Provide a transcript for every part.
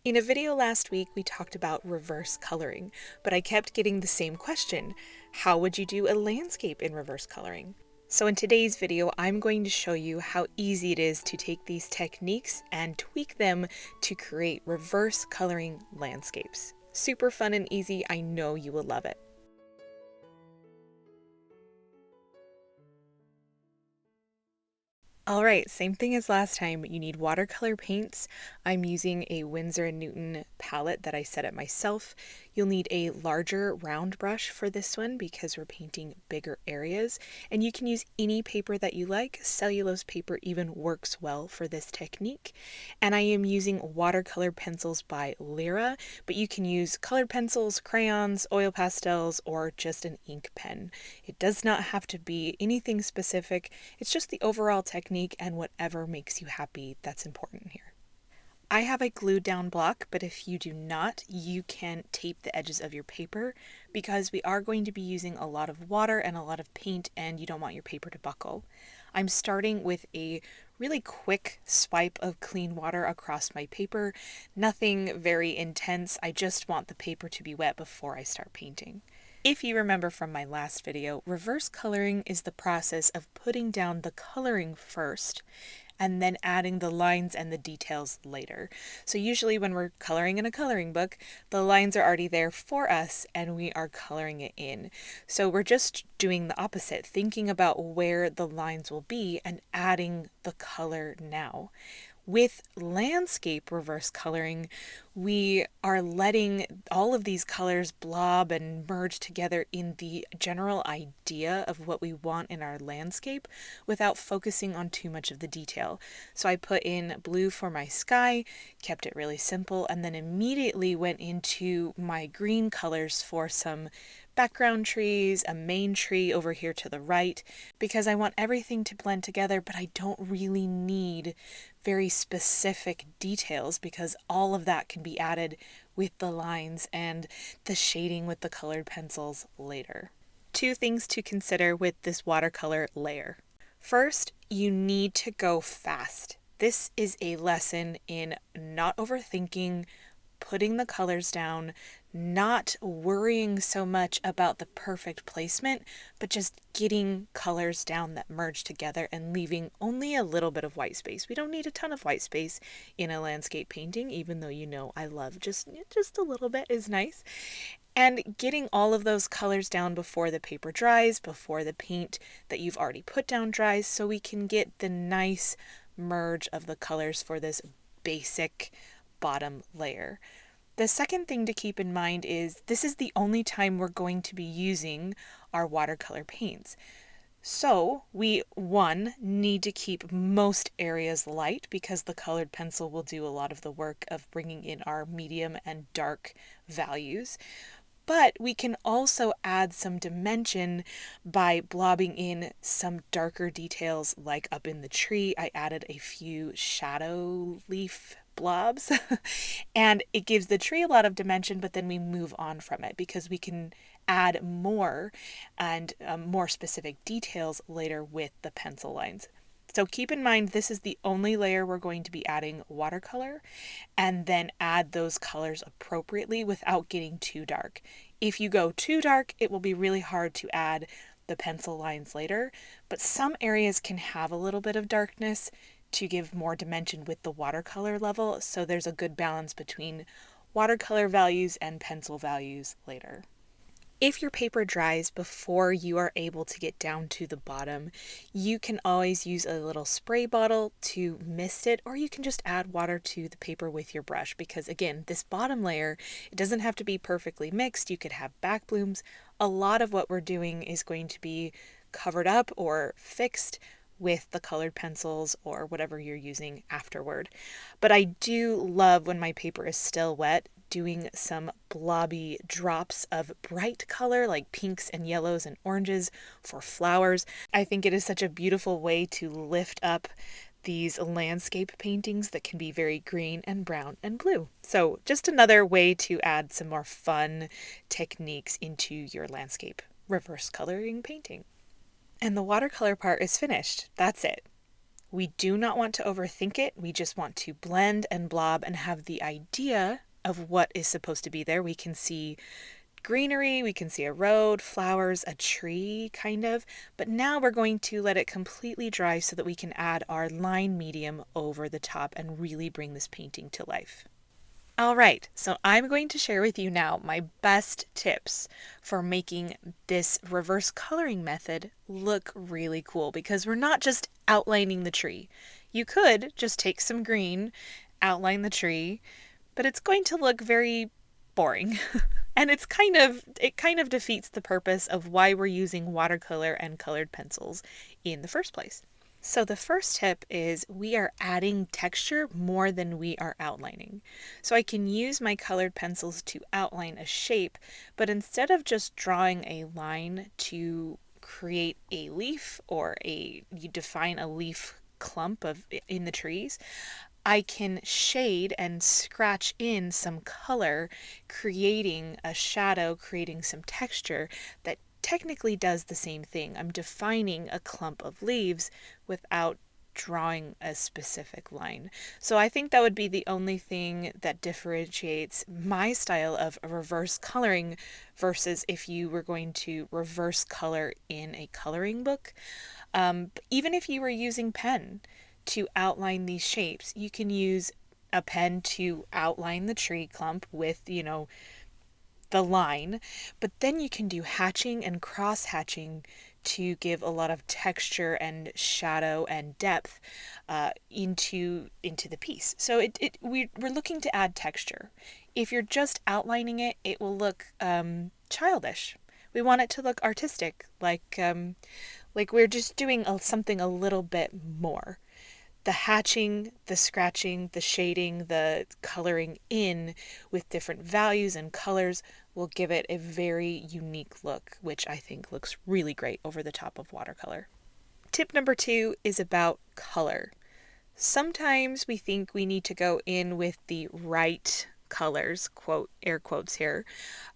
In a video last week, we talked about reverse coloring, but I kept getting the same question. How would you do a landscape in reverse coloring? So in today's video, I'm going to show you how easy it is to take these techniques and tweak them to create reverse coloring landscapes. Super fun and easy. I know you will love it. All right, same thing as last time. You need watercolor paints. I'm using a Winsor and Newton palette that I set up myself. You'll need a larger round brush for this one because we're painting bigger areas. And you can use any paper that you like. Cellulose paper even works well for this technique. And I am using watercolor pencils by Lyra, but you can use colored pencils, crayons, oil pastels, or just an ink pen. It does not have to be anything specific. It's just the overall technique and whatever makes you happy that's important here. I have a glued down block, but if you do not, you can tape the edges of your paper because we are going to be using a lot of water and a lot of paint and you don't want your paper to buckle. I'm starting with a really quick swipe of clean water across my paper. Nothing very intense. I just want the paper to be wet before I start painting. If you remember from my last video, reverse coloring is the process of putting down the coloring first and then adding the lines and the details later. So usually when we're coloring in a coloring book, the lines are already there for us and we are coloring it in. So we're just doing the opposite, thinking about where the lines will be and adding the color now. With landscape reverse coloring, we are letting all of these colors blob and merge together in the general idea of what we want in our landscape without focusing on too much of the detail. So I put in blue for my sky, kept it really simple, and then immediately went into my green colors for some background trees, a main tree over here to the right, because I want everything to blend together, but I don't really need very specific details because all of that can be added with the lines and the shading with the colored pencils later. Two things to consider with this watercolor layer. First, you need to go fast. This is a lesson in not overthinking, putting the colors down, not worrying so much about the perfect placement, but just getting colors down that merge together and leaving only a little bit of white space. We don't need a ton of white space in a landscape painting, even though you know I love just a little bit is nice. And getting all of those colors down before the paper dries, before the paint that you've already put down dries, so we can get the nice merge of the colors for this basic bottom layer. The second thing to keep in mind is this is the only time we're going to be using our watercolor paints. So we, one, need to keep most areas light because the colored pencil will do a lot of the work of bringing in our medium and dark values. But we can also add some dimension by blobbing in some darker details, like up in the tree. I added a few shadow leaf blobs and it gives the tree a lot of dimension, but then we move on from it because we can add more and more specific details later with the pencil lines. So keep in mind, this is the only layer we're going to be adding watercolor, and then add those colors appropriately without getting too dark. If you go too dark, it will be really hard to add the pencil lines later, but some areas can have a little bit of darkness to give more dimension with the watercolor level, so there's a good balance between watercolor values and pencil values later. If your paper dries before you are able to get down to the bottom, you can always use a little spray bottle to mist it, or you can just add water to the paper with your brush because again, this bottom layer, it doesn't have to be perfectly mixed. You could have back blooms. A lot of what we're doing is going to be covered up or fixed with the colored pencils or whatever you're using afterward. But I do love when my paper is still wet, doing some blobby drops of bright color like pinks and yellows and oranges for flowers. I think it is such a beautiful way to lift up these landscape paintings that can be very green and brown and blue. So just another way to add some more fun techniques into your landscape reverse coloring painting. And the watercolor part is finished. That's it. We do not want to overthink it. We just want to blend and blob and have the idea of what is supposed to be there. We can see greenery, we can see a road, flowers, a tree, kind of. But now we're going to let it completely dry so that we can add our line medium over the top and really bring this painting to life. All right, so I'm going to share with you now my best tips for making this reverse coloring method look really cool, because we're not just outlining the tree. You could just take some green, outline the tree, but it's going to look very boring. And it kind of defeats the purpose of why we're using watercolor and colored pencils in the first place. So the first tip is we are adding texture more than we are outlining. So I can use my colored pencils to outline a shape, but instead of just drawing a line to create a leaf or you define a leaf clump in the trees, I can shade and scratch in some color, creating a shadow, creating some texture that technically does the same thing. I'm defining a clump of leaves without drawing a specific line. So I think that would be the only thing that differentiates my style of reverse coloring versus if you were going to reverse color in a coloring book. Even if you were using pen to outline these shapes, you can use a pen to outline the tree clump with, the line, but then you can do hatching and cross hatching to give a lot of texture and shadow and depth into the piece. So we're looking to add texture. If you're just outlining it, it will look childish. We want it to look artistic, like we're just doing something a little bit more. The hatching, the scratching, the shading, the coloring in with different values and colors will give it a very unique look, which I think looks really great over the top of watercolor. Tip number 2 is about color. Sometimes we think we need to go in with the right colors, quote, air quotes here,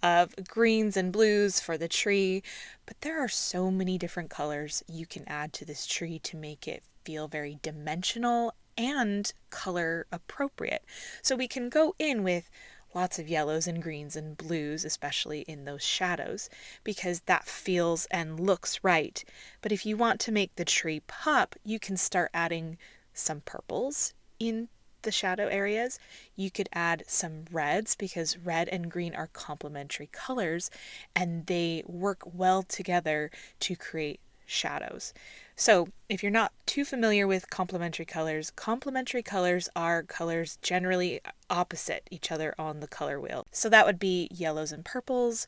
of greens and blues for the tree, but there are so many different colors you can add to this tree to make it feel very dimensional and color appropriate. So we can go in with lots of yellows and greens and blues, especially in those shadows, because that feels and looks right. But if you want to make the tree pop, you can start adding some purples in the shadow areas. You could add some reds, because red and green are complementary colors and they work well together to create shadows. So if you're not too familiar with complementary colors are colors generally opposite each other on the color wheel. So that would be yellows and purples,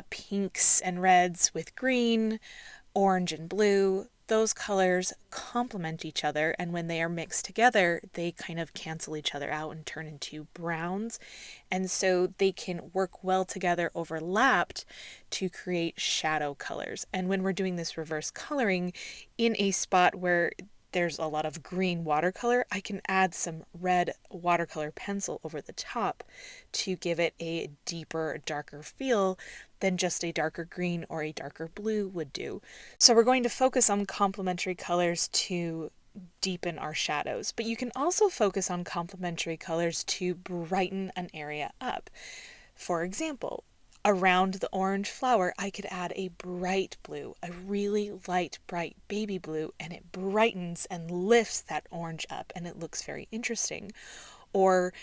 pinks and reds with green, orange and blue. Those colors complement each other, and when they are mixed together, they kind of cancel each other out and turn into browns. And so they can work well together, overlapped, to create shadow colors. And when we're doing this reverse coloring in a spot where there's a lot of green watercolor, I can add some red watercolor pencil over the top to give it a deeper, darker feel than just a darker green or a darker blue would do. So we're going to focus on complementary colors to deepen our shadows, but you can also focus on complementary colors to brighten an area up. For example, around the orange flower, I could add a bright blue, a really light, bright baby blue, and it brightens and lifts that orange up, and it looks very interesting. Or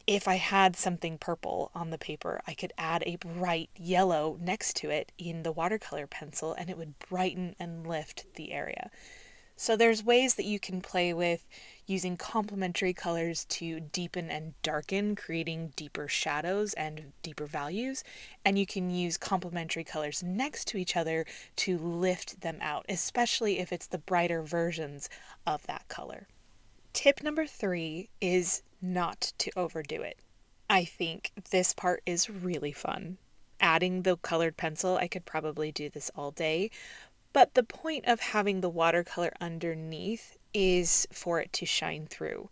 if I had something purple on the paper, I could add a bright yellow next to it in the watercolor pencil, and it would brighten and lift the area. So there's ways that you can play with using complementary colors to deepen and darken, creating deeper shadows and deeper values. And you can use complementary colors next to each other to lift them out, especially if it's the brighter versions of that color. Tip number 3 is not to overdo it. I think this part is really fun. Adding the colored pencil, I could probably do this all day. But the point of having the watercolor underneath is for it to shine through.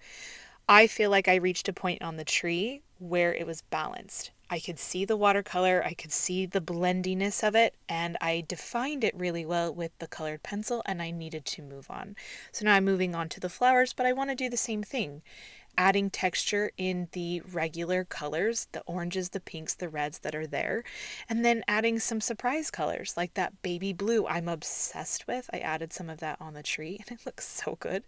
I feel like I reached a point on the tree where it was balanced. I could see the watercolor, I could see the blendiness of it, and I defined it really well with the colored pencil, and I needed to move on. So now I'm moving on to the flowers, but I want to do the same thing, adding texture in the regular colors, the oranges, the pinks, the reds that are there, and then adding some surprise colors like that baby blue I'm obsessed with. I added some of that on the tree and it looks so good.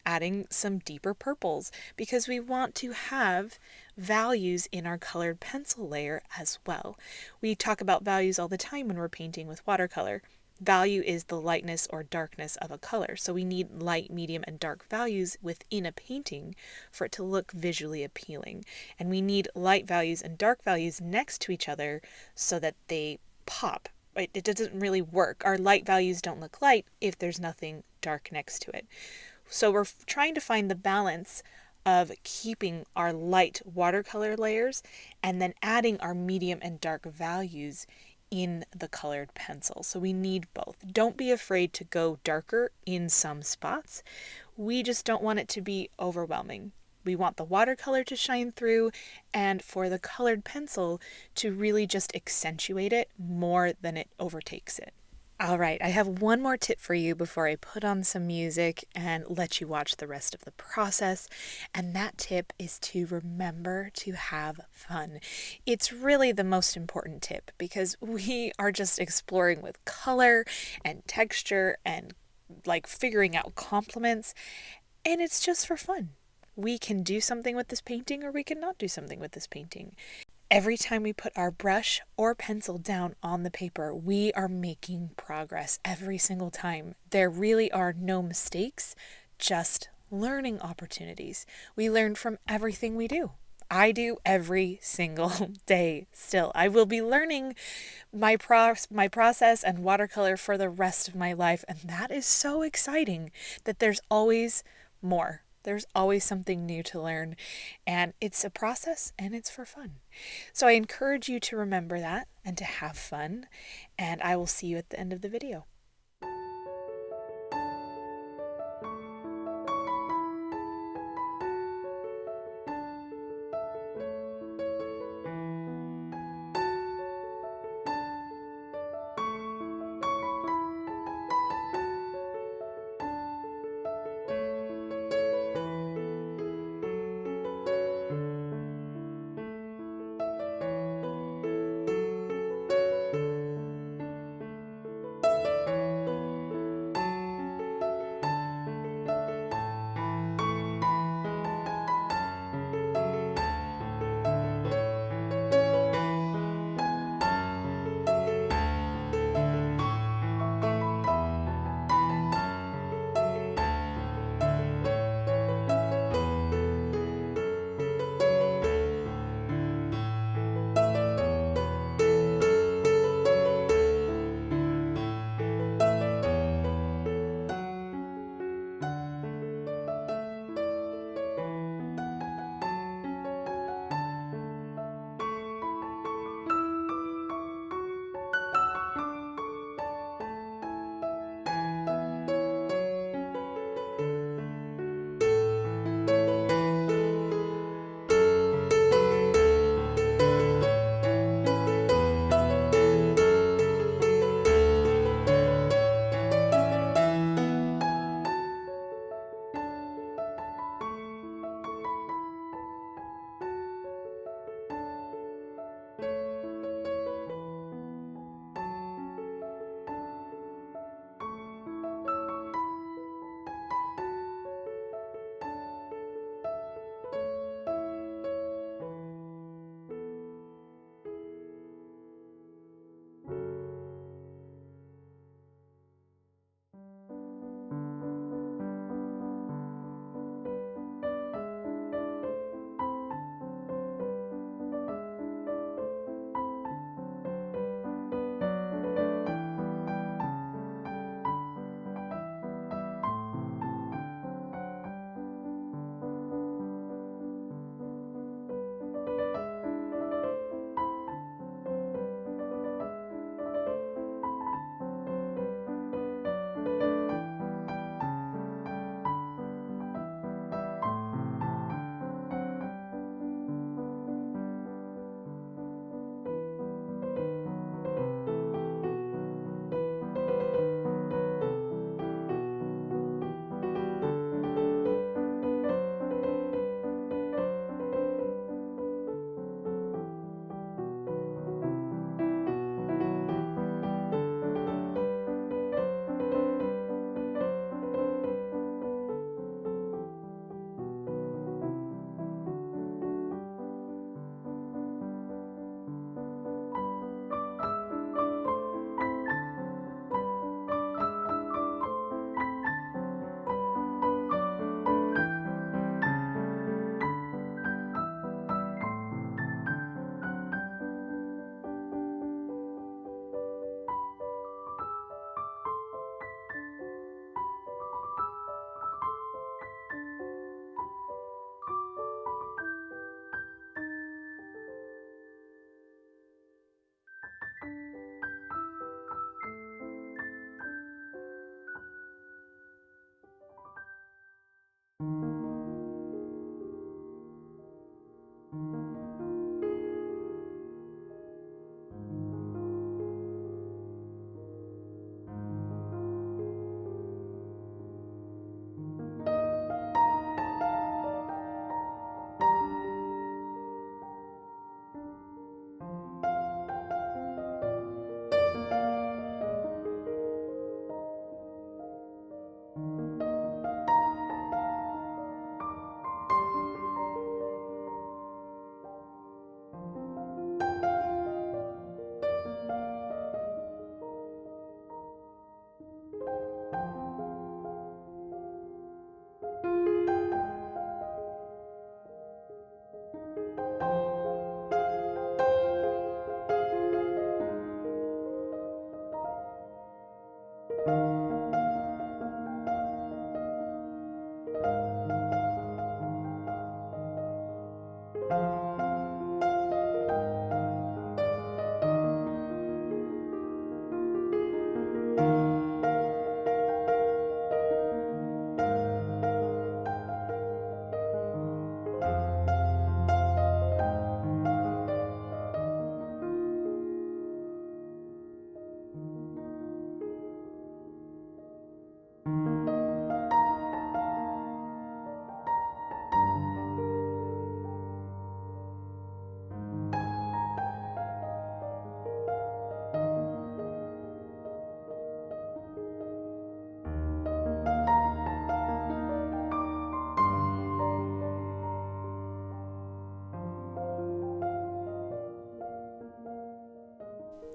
Adding some deeper purples because we want to have values in our colored pencil layer as well. We talk about values all the time when we're painting with watercolor. Value is the lightness or darkness of a color. So we need light, medium, and dark values within a painting for it to look visually appealing. And we need light values and dark values next to each other so that they pop. Right? It doesn't really work. Our light values don't look light if there's nothing dark next to it. So we're trying to find the balance of keeping our light watercolor layers and then adding our medium and dark values in the colored pencil. So we need both. Don't be afraid to go darker in some spots. We just don't want it to be overwhelming. We want the watercolor to shine through and for the colored pencil to really just accentuate it more than it overtakes it. All right, I have one more tip for you before I put on some music and let you watch the rest of the process. And that tip is to remember to have fun. It's really the most important tip because we are just exploring with color and texture and like figuring out compliments, and it's just for fun. We can do something with this painting or we cannot do something with this painting. Every time we put our brush or pencil down on the paper, we are making progress every single time. There really are no mistakes, just learning opportunities. We learn from everything we do. I do every single day still. I will be learning my process and watercolor for the rest of my life, and that is so exciting that there's always more. There's always something new to learn, and it's a process and it's for fun. So I encourage you to remember that and to have fun, and I will see you at the end of the video.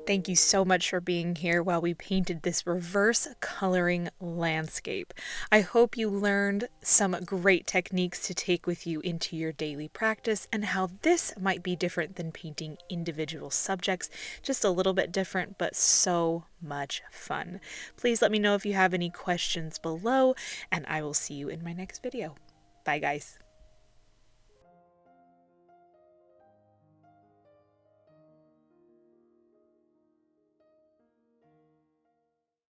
Thank you so much for being here while we painted this reverse coloring landscape. I hope you learned some great techniques to take with you into your daily practice and how this might be different than painting individual subjects, just a little bit different, but so much fun. Please let me know if you have any questions below, and I will see you in my next video. Bye, guys.